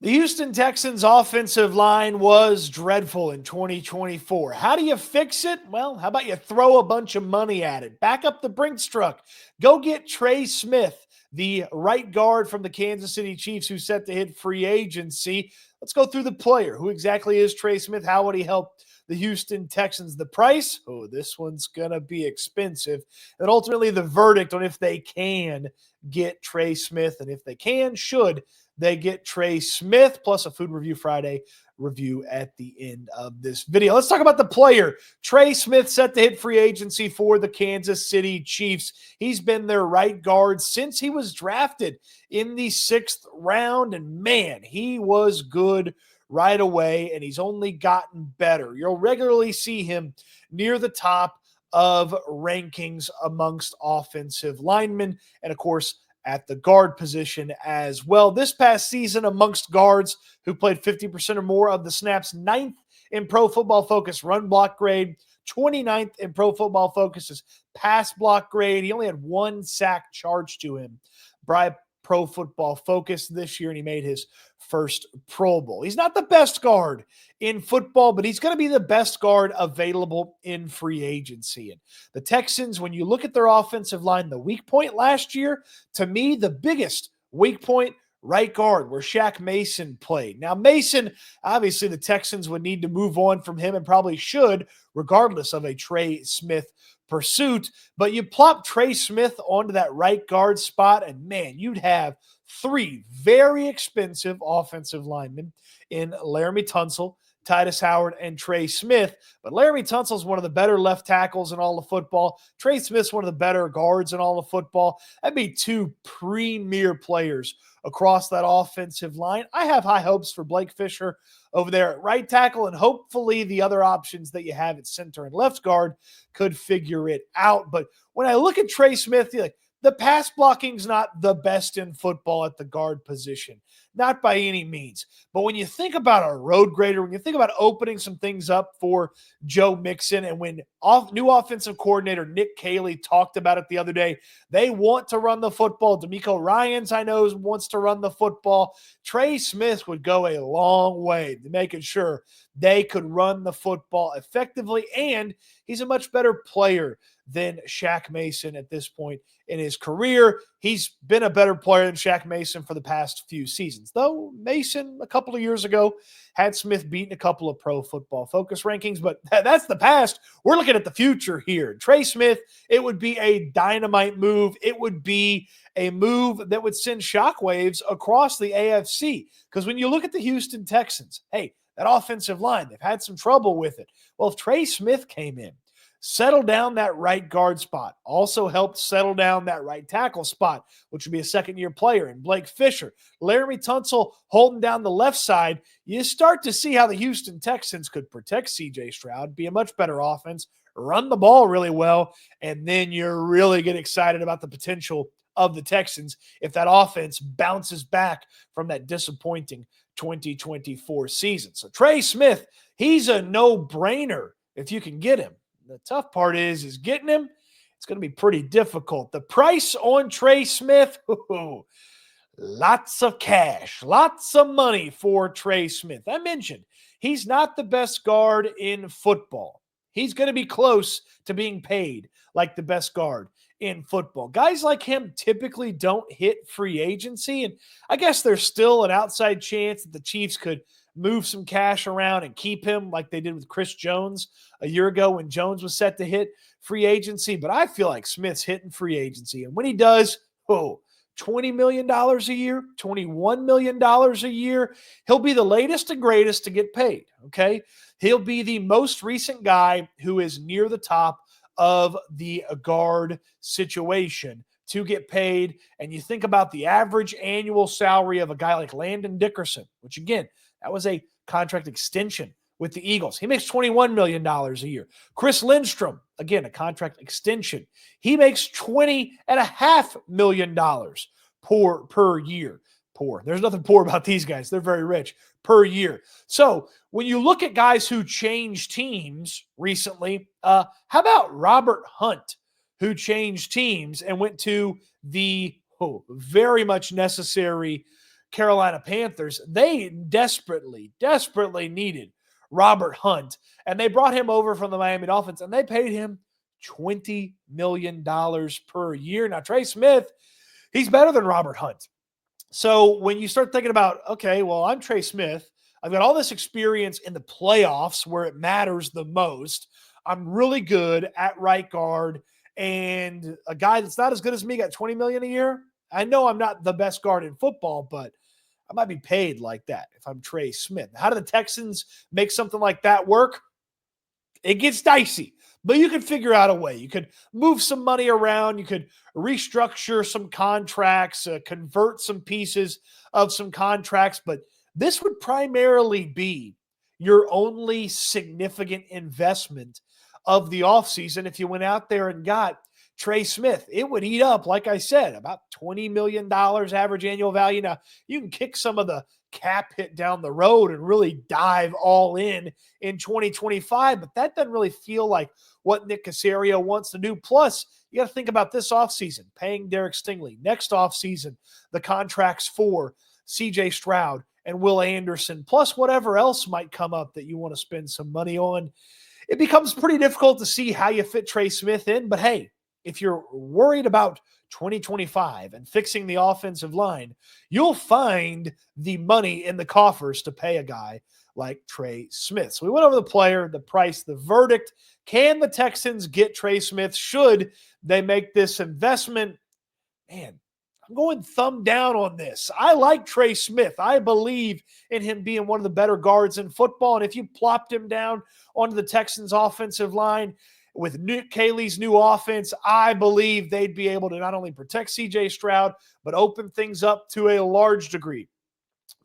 The Houston Texans offensive line was dreadful in 2024. How do you fix it? Well, how about you throw a bunch of money at it? Back up the Brinks truck. Go get Trey Smith, the right guard from the Kansas City Chiefs who's set to hit free agency. Let's go through the player. Who exactly is Trey Smith? How would he help the Houston Texans? The price? Oh, this one's going to be expensive. And ultimately, the verdict on if they can get Trey Smith and if they should they get Trey Smith, plus a Food Review Friday review at the end of this video. Let's talk about the player. Trey Smith set to hit free agency for the Kansas City Chiefs. He's been their right guard since he was drafted in the 6th round, and man, he was good right away, and he's only gotten better. You'll regularly see him near the top of rankings amongst offensive linemen, and of course, at the guard position as well. This past season, amongst guards who played 50% or more of the snaps, 9th in Pro Football Focus run block grade, 29th in Pro Football Focus's pass block grade. He only had 1 sack charged to him by Pro Football Focus this year, and he made his first Pro Bowl. He's not the best guard in football, but he's going to be the best guard available in free agency. And the Texans, when you look at their offensive line, the weak point last year, to me, the biggest weak point, right guard, where Shaq Mason played. Now, Mason, obviously the Texans would need to move on from him and probably should, regardless of a Trey Smith pursuit. But you plop Trey Smith onto that right guard spot, and man, you'd have 3 very expensive offensive linemen in Laramie Tunsil, Titus Howard, and Trey Smith. But Laramie Tunsil is one of the better left tackles in all of football. Trey Smith's one of the better guards in all of football. That'd be 2 premier players across that offensive line. I have high hopes for Blake Fisher over there at right tackle, and hopefully the other options that you have at center and left guard could figure it out. But when I look at Trey Smith, the pass blocking's not the best in football at the guard position, not by any means. But when you think about a road grader, when you think about opening some things up for Joe Mixon, and when new offensive coordinator Nick Caley talked about it the other day, they want to run the football. D'Amico Ryans, I know, wants to run the football. Trey Smith would go a long way to making sure they could run the football effectively, and he's a much better player than Shaq Mason at this point in his career. He's been a better player than Shaq Mason for the past few seasons, though Mason a couple of years ago had Smith beaten a couple of Pro Football Focus rankings, but that's the past. We're looking at the future here. Trey Smith, it would be a dynamite move. It would be a move that would send shockwaves across the AFC, because when you look at the Houston Texans, hey, that offensive line, they've had some trouble with it. Well, if Trey Smith came in, settled down that right guard spot, also helped settle down that right tackle spot, which would be a second-year player, and Blake Fisher, Laramie Tunsil holding down the left side, you start to see how the Houston Texans could protect C.J. Stroud, be a much better offense, run the ball really well, and then you're really get excited about the potential of the Texans if that offense bounces back from that disappointing 2024 season. So Trey Smith, he's a no-brainer if you can get him. The tough part is getting him. It's going to be pretty difficult. The price on Trey Smith, lots of cash, lots of money for Trey Smith. I mentioned he's not the best guard in football. He's going to be close to being paid like the best guard in football. Guys like him typically don't hit free agency, and I guess there's still an outside chance that the Chiefs could move some cash around and keep him like they did with Chris Jones a year ago when Jones was set to hit free agency. But I feel like Smith's hitting free agency. And when he does, $20 million a year, $21 million a year, he'll be the latest and greatest to get paid, okay? He'll be the most recent guy who is near the top of the guard situation to get paid. And you think about the average annual salary of a guy like Landon Dickerson, which again, that was a contract extension with the Eagles. He makes $21 million a year. Chris Lindstrom, again, a contract extension. He makes $20.5 million per year. There's nothing poor about these guys. They're very rich per year. So when you look at guys who changed teams recently, how about Robert Hunt, who changed teams and went to the very much necessary Carolina Panthers, they desperately needed Robert Hunt, and they brought him over from the Miami Dolphins, and they paid him $20 million per year. Now, Trey Smith, he's better than Robert Hunt. So when you start thinking about, okay, well, I'm Trey Smith. I've got all this experience in the playoffs where it matters the most. I'm really good at right guard, and a guy that's not as good as me got $20 million a year. I know I'm not the best guard in football, but I might be paid like that if I'm Trey Smith. How do the Texans make something like that work? It gets dicey, but you could figure out a way. You could move some money around. You could restructure some contracts, convert some pieces of some contracts, but this would primarily be your only significant investment of the offseason if you went out there and got Trey Smith. It would eat up, like I said, about $20 million average annual value. Now, you can kick some of the cap hit down the road and really dive all in 2025, but that doesn't really feel like what Nick Caserio wants to do. Plus, you got to think about this offseason, paying Derek Stingley. Next offseason, the contracts for CJ Stroud and Will Anderson, plus whatever else might come up that you want to spend some money on. It becomes pretty difficult to see how you fit Trey Smith in, but hey, if you're worried about 2025 and fixing the offensive line, you'll find the money in the coffers to pay a guy like Trey Smith. So we went over the player, the price, the verdict. Can the Texans get Trey Smith? Should they make this investment? Man, I'm going thumb down on this. I like Trey Smith. I believe in him being one of the better guards in football. And if you plopped him down onto the Texans offensive line with Caley's new offense, I believe they'd be able to not only protect CJ Stroud, but open things up to a large degree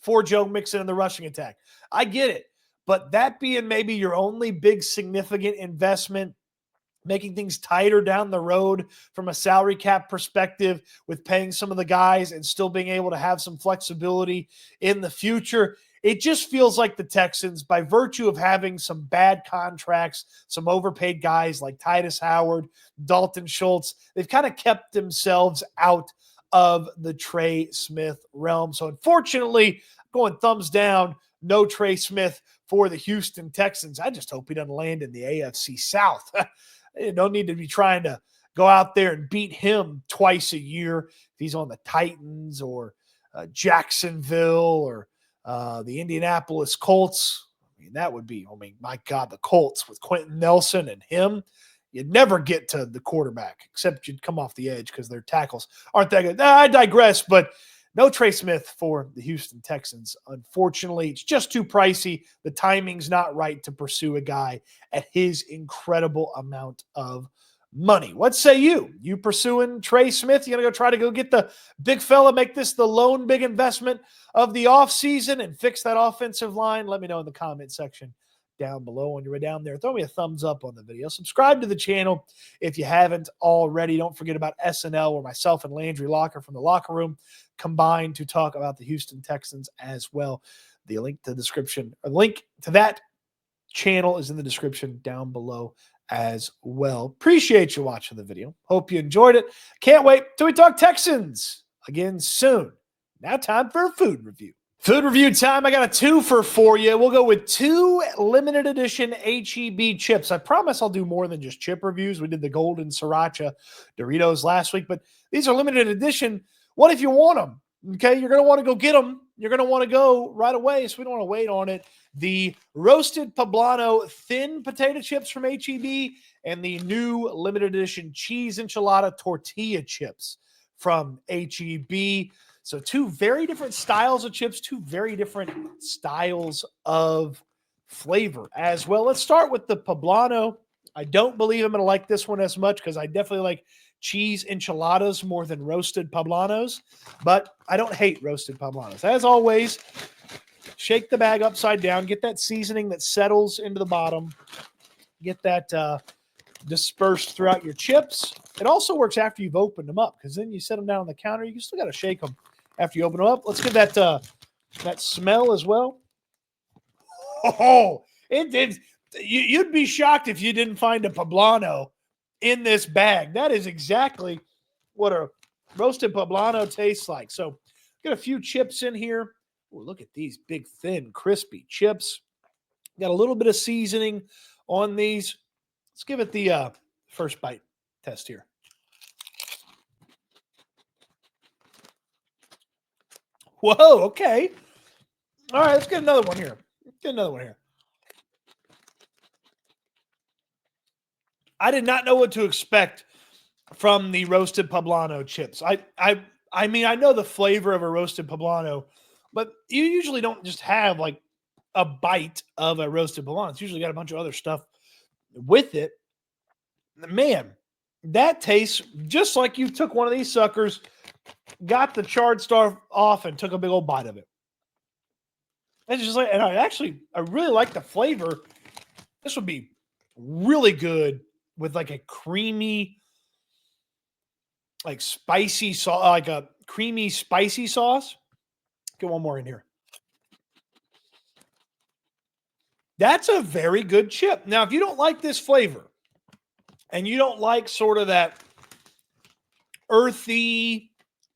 for Joe Mixon in the rushing attack. I get it. But that being maybe your only big significant investment, making things tighter down the road from a salary cap perspective with paying some of the guys and still being able to have some flexibility in the future. It just feels like the Texans, by virtue of having some bad contracts, some overpaid guys like Titus Howard, Dalton Schultz, they've kind of kept themselves out of the Trey Smith realm. So unfortunately, going thumbs down, no Trey Smith for the Houston Texans. I just hope he doesn't land in the AFC South. You don't need to be trying to go out there and beat him twice a year if he's on the Titans or Jacksonville or the Indianapolis Colts. I mean, that would be, my God, the Colts with Quentin Nelson and him. You'd never get to the quarterback, except you'd come off the edge because their tackles aren't that good. I digress, but no Trey Smith for the Houston Texans. Unfortunately, it's just too pricey. The timing's not right to pursue a guy at his incredible amount of money. What say you? You pursuing Trey Smith? You going to try to go get the big fella, make this the lone big investment of the offseason and fix that offensive line? Let me know in the comment section down below. When you're down there, throw me a thumbs up on the video. Subscribe to the channel if you haven't already. Don't forget about SNL, where myself and Landry Locker from the Locker Room combined to talk about the Houston Texans as well. The link to the description, a link to that channel is in the description down below as well. Appreciate you watching the video. Hope you enjoyed it. Can't wait till we talk Texans again soon. Now time for a food review. Food review time. I got a twofer for you. We'll go with 2 limited edition HEB chips. I promise I'll do more than just chip reviews. We did the golden sriracha Doritos last week, but these are limited edition. What if you want them? Okay, you're going to want to go get them. You're going to want to go right away, so we don't want to wait on it. The roasted Poblano thin potato chips from HEB and the new limited edition cheese enchilada tortilla chips from HEB. So 2 very different styles of chips, 2 very different styles of flavor as well. Let's start with the Poblano. I don't believe I'm going to like this one as much because I definitely like cheese enchiladas more than roasted Poblanos, but I don't hate roasted Poblanos. As always, shake the bag upside down, get that seasoning that settles into the bottom, get that dispersed throughout your chips. It also works after you've opened them up because then you set them down on the counter. You still got to shake them after you open them up. Let's get that smell as well. Oh, it did. You'd be shocked if you didn't find a Poblano in this bag. That is exactly what a roasted Poblano tastes like. So Got a few chips in here. Ooh, look at these big, thin, crispy chips. Got a little bit of seasoning on these. Let's give it the first bite test here. Whoa, okay. All right, let's get another one here. I did not know what to expect from the roasted poblano chips. I mean, I know the flavor of a roasted poblano, but you usually don't just have like a bite of a roasted poblano. It's usually got a bunch of other stuff with it. Man, that tastes just like you took one of these suckers, got the charred stuff off, and took a big old bite of it. It's just like, and I really like the flavor. This would be really good with like a creamy, like spicy sauce, like a creamy, spicy sauce. Get one more in here. That's a very good chip. Now, if you don't like this flavor and you don't like sort of that earthy,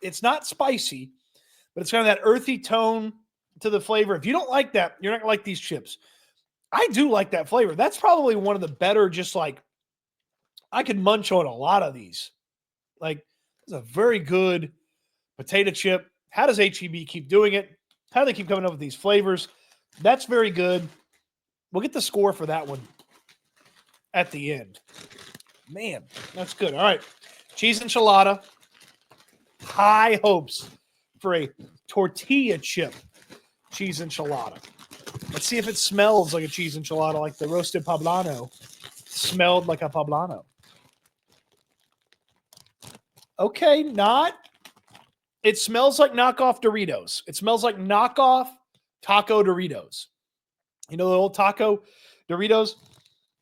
it's not spicy, but it's kind of that earthy tone to the flavor. If you don't like that, you're not going to like these chips. I do like that flavor. That's probably one of the better, just like, I could munch on a lot of these. Like, it's a very good potato chip. How does HEB keep doing it? How do they keep coming up with these flavors? That's very good. We'll get the score for that one at the end. Man, that's good. All right. Cheese enchilada. High hopes for a tortilla chip cheese enchilada. Let's see if it smells like a cheese enchilada, like the roasted poblano smelled like a poblano. Okay, not. It smells like knockoff Doritos. It smells like knockoff taco Doritos. You know the old taco Doritos?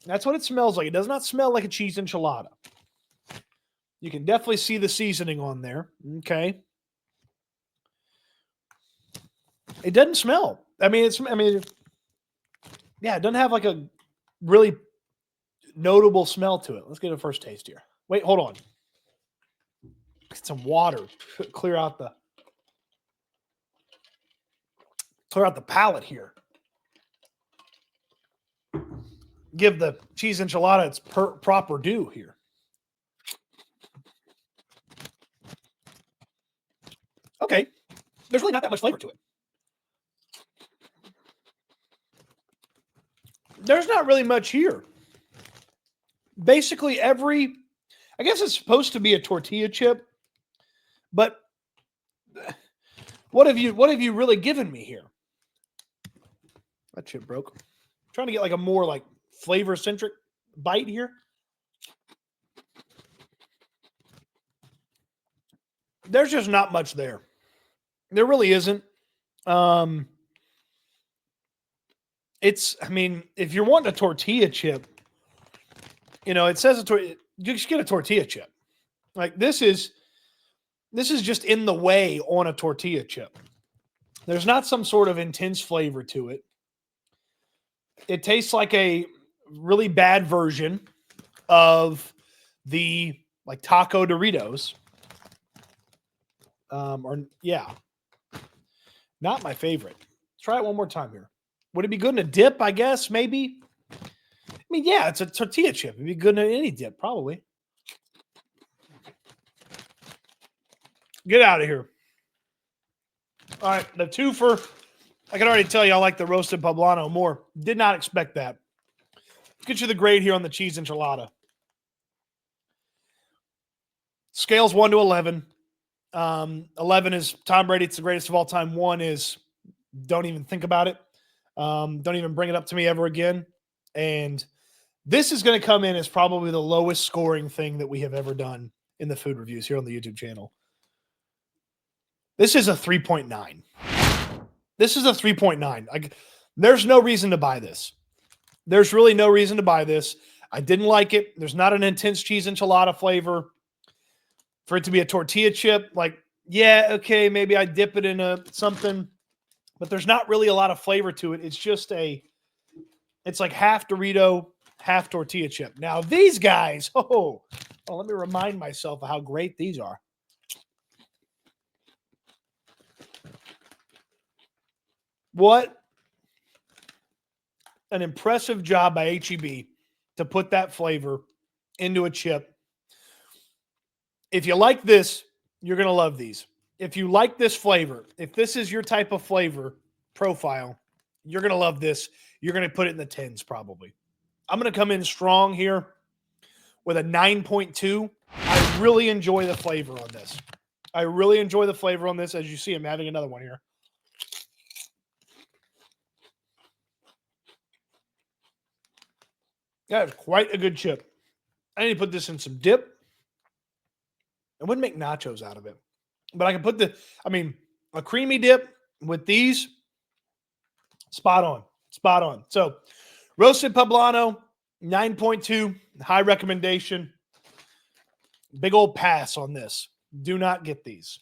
That's what it smells like. It does not smell like a cheese enchilada. You can definitely see the seasoning on there. Okay. It doesn't smell. Yeah, it doesn't have like a really notable smell to it. Let's get a first taste here. Wait, hold on. Get some water. Clear out the palate here. Give the cheese enchilada its proper due here. Okay. There's really not that much flavor to it. There's not really much here. Basically I guess it's supposed to be a tortilla chip, but what have you really given me here? That chip broke. I'm trying to get like a more like flavor centric bite here. There's just not much there. There really isn't. If you're wanting a tortilla chip, it says you just get a tortilla chip. Like this is just in the way on a tortilla chip. There's not some sort of intense flavor to it. It tastes like a really bad version of the like taco Doritos. Not my favorite. Let's try it one more time here. Would it be good in a dip? I guess maybe. Yeah, it's a tortilla chip. It'd be good in any dip, probably. Get out of here. All right, the twofer. I can already tell you I like the roasted poblano more. Did not expect that. Let's get you the grade here on the cheese enchilada. Scales 1 to 11. 11 is Tom Brady. It's the greatest of all time. 1 is don't even think about it. Don't even bring it up to me ever again. And this is going to come in as probably the lowest scoring thing that we have ever done in the food reviews here on the YouTube channel. This is a 3.9. This is a 3.9. There's no reason to buy this. There's really no reason to buy this. I didn't like it. There's not an intense cheese enchilada flavor. For it to be a tortilla chip, okay, maybe I dip it in something, but there's not really a lot of flavor to it. It's just it's like half Dorito, half tortilla chip. Now these guys, let me remind myself of how great these are. What an impressive job by HEB to put that flavor into a chip. If you like this, you're going to love these. If you like this flavor, if this is your type of flavor profile, you're going to love this. You're going to put it in the 10s probably. I'm going to come in strong here with a 9.2. I really enjoy the flavor on this. As you see, I'm having another one here. That is quite a good chip. I need to put this in some dip. I wouldn't make nachos out of it. But I can put a creamy dip with these. Spot on. So, roasted poblano, 9.2, high recommendation. Big old pass on this. Do not get these.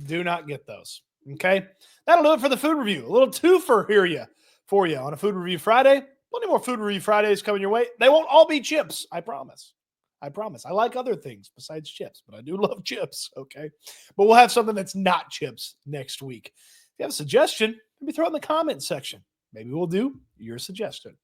Do not get those. Okay? That'll do it for the food review. A little twofer here for you on a Food Review Friday. Plenty more Food Review Fridays coming your way. They won't all be chips, I promise. I like other things besides chips, but I do love chips, okay? But we'll have something that's not chips next week. If you have a suggestion, maybe throw it in the comment section. Maybe we'll do your suggestion.